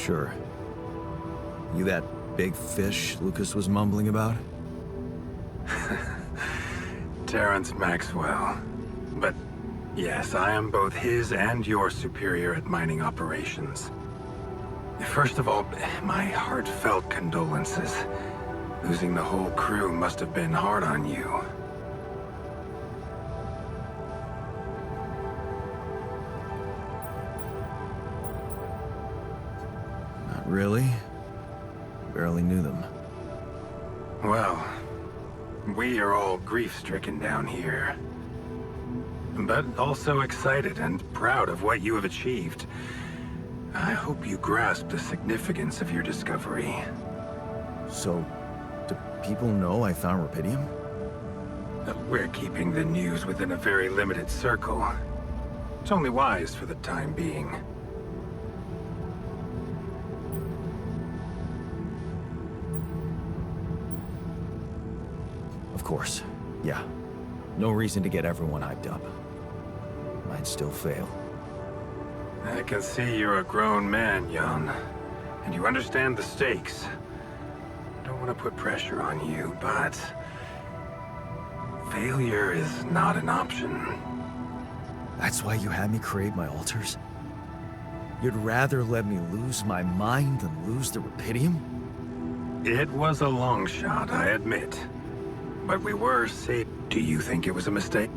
Sure. You that big fish Lucas was mumbling about? Terrence Maxwell. But yes, I am both his and your superior at mining operations. First of all, my heartfelt condolences. Losing the whole crew must have been hard on you. Not really. Barely knew them. Well, we are all grief-stricken down here. But also excited and proud of what you have achieved. I hope you grasp the significance of your discovery. So, do people know I found rubidium? We're keeping the news within a very limited circle. It's only wise for the time being. Of course, yeah. No reason to get everyone hyped up. Might still fail. I can see you're a grown man, Jan. And you understand the stakes. I don't want to put pressure on you, but... failure is not an option. That's why you had me create my altars? You'd rather let me lose my mind than lose the rubidium? It was a long shot, I admit. But we were safe. Do you think it was a mistake?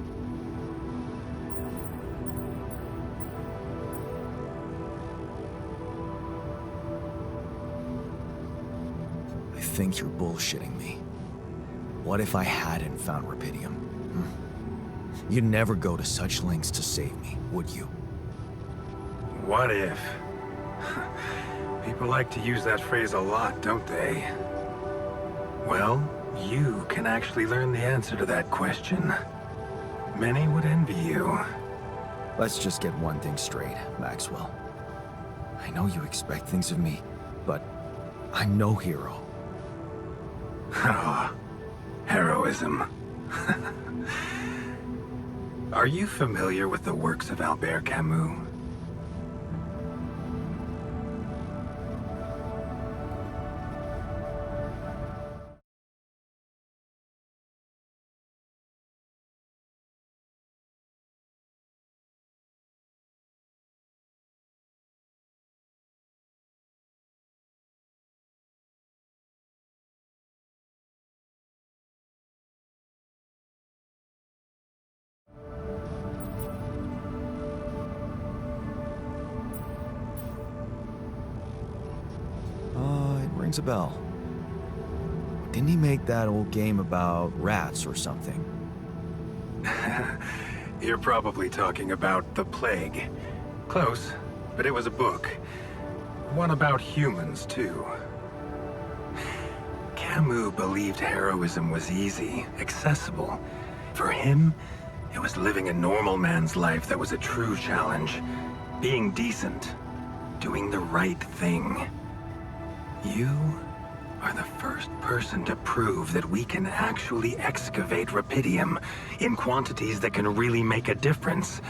I think you're bullshitting me. What if I hadn't found rubidium? You'd never go to such lengths to save me, would you? What if? People like to use that phrase a lot, don't they? Well, you can actually learn the answer to that question. Many would envy you. Let's just get one thing straight, Maxwell. I know you expect things of me, but I'm no hero. Ah, heroism. Are you familiar with the works of Albert Camus? It rings a bell. Didn't he make that old game about rats or something? You're probably talking about The Plague. Close, but it was a book. One about humans, too. Camus believed heroism was easy, accessible. For him, it was living a normal man's life that was a true challenge. Being decent. Doing the right thing. You are the first person to prove that we can actually excavate rubidium in quantities that can really make a difference.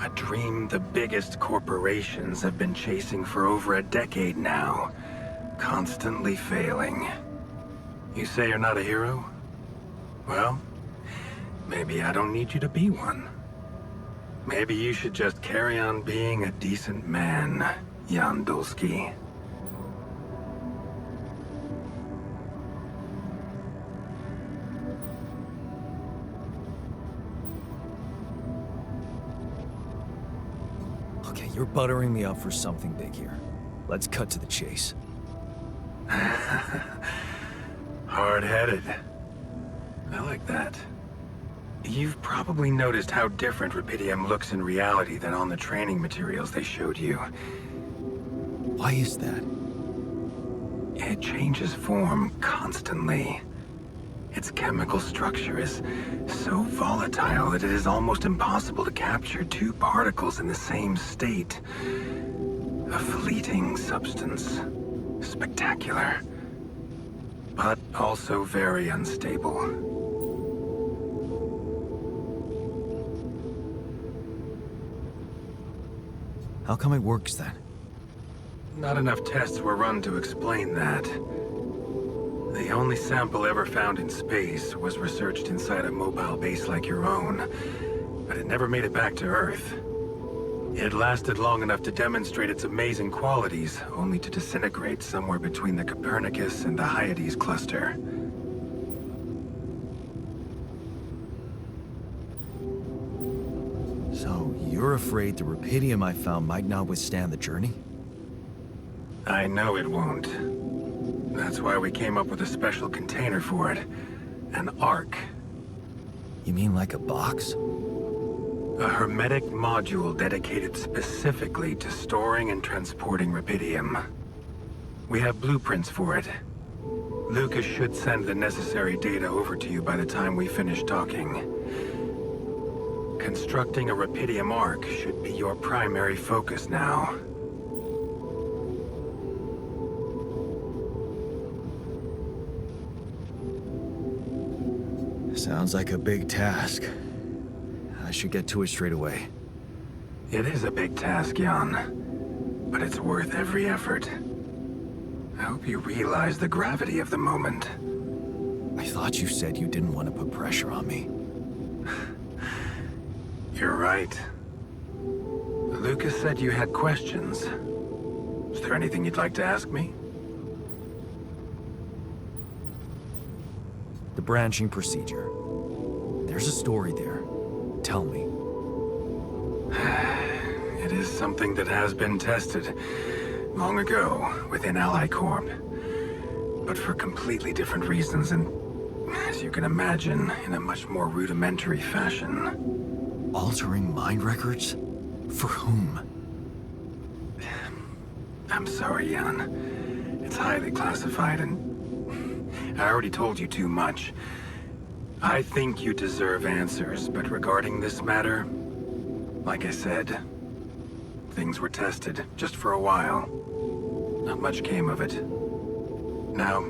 A dream the biggest corporations have been chasing for over a decade now, constantly failing. You say you're not a hero? Well, maybe I don't need you to be one. Maybe you should just carry on being a decent man, Jan Dulski. Okay, you're buttering me up for something big here. Let's cut to the chase. Hard-headed. I like that. You've probably noticed how different rubidium looks in reality than on the training materials they showed you. Why is that? It changes form constantly. Its chemical structure is so volatile that it is almost impossible to capture two particles in the same state. A fleeting substance. Spectacular. But also very unstable. How come it works then? Not enough tests were run to explain that. The only sample ever found in space was researched inside a mobile base like your own, but it never made it back to Earth. It lasted long enough to demonstrate its amazing qualities, only to disintegrate somewhere between the Copernicus and the Hyades cluster. So, you're afraid the rupidium I found might not withstand the journey? I know it won't. That's why we came up with a special container for it. An Ark. You mean like a box? A hermetic module dedicated specifically to storing and transporting rupidium. We have blueprints for it. Lucas should send the necessary data over to you by the time we finish talking. Constructing a rupidium Ark should be your primary focus now. Sounds like a big task. I should get to it straight away. It is a big task, Jan, but it's worth every effort. I hope you realize the gravity of the moment. I thought you said you didn't want to put pressure on me. You're right. Lucas said you had questions. Is there anything you'd like to ask me? The branching procedure. There's a story there. Tell me. It is something that has been tested long ago within Ally Corp, but for completely different reasons and, as you can imagine, in a much more rudimentary fashion. Altering mind records? For whom? I'm sorry, Jan. It's highly classified and I already told you too much. I think you deserve answers, but regarding this matter, like I said, things were tested just for a while. Not much came of it. Now,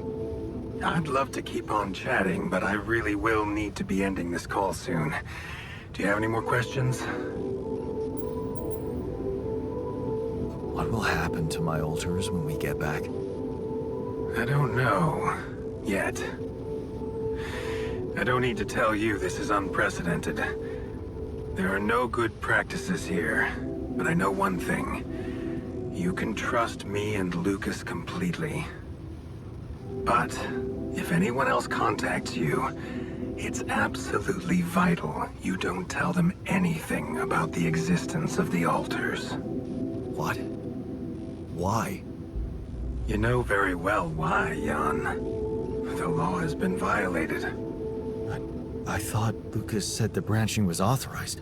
I'd love to keep on chatting, but I really will need to be ending this call soon. Do you have any more questions? What will happen to my alters when we get back? I don't know. Yet. I don't need to tell you this is unprecedented. There are no good practices here, but I know one thing. You can trust me and Lucas completely. But if anyone else contacts you, it's absolutely vital you don't tell them anything about the existence of the alters. What? Why? You know very well why, Jan. The law has been violated. I thought Lucas said the branching was authorized.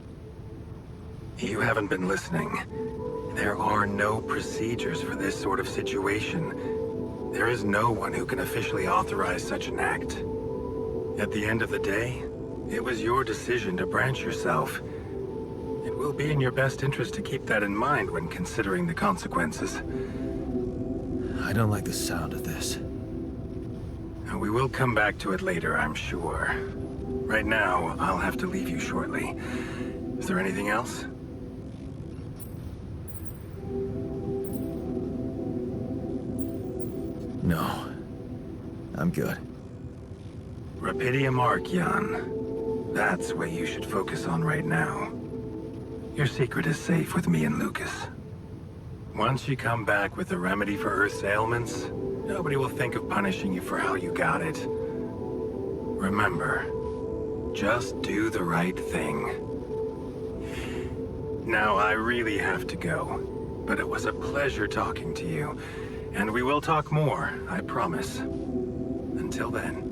You haven't been listening. There are no procedures for this sort of situation. There is no one who can officially authorize such an act. At the end of the day, it was your decision to branch yourself. It will be in your best interest to keep that in mind when considering the consequences. I don't like the sound of this. We will come back to it later, I'm sure. Right now, I'll have to leave you shortly. Is there anything else? No. I'm good. Rupidium Ark, Jan. That's what you should focus on right now. Your secret is safe with me and Lucas. Once you come back with a remedy for Earth's ailments, nobody will think of punishing you for how you got it. Remember, just do the right thing. Now, I really have to go, but it was a pleasure talking to you, and we will talk more, I promise. Until then.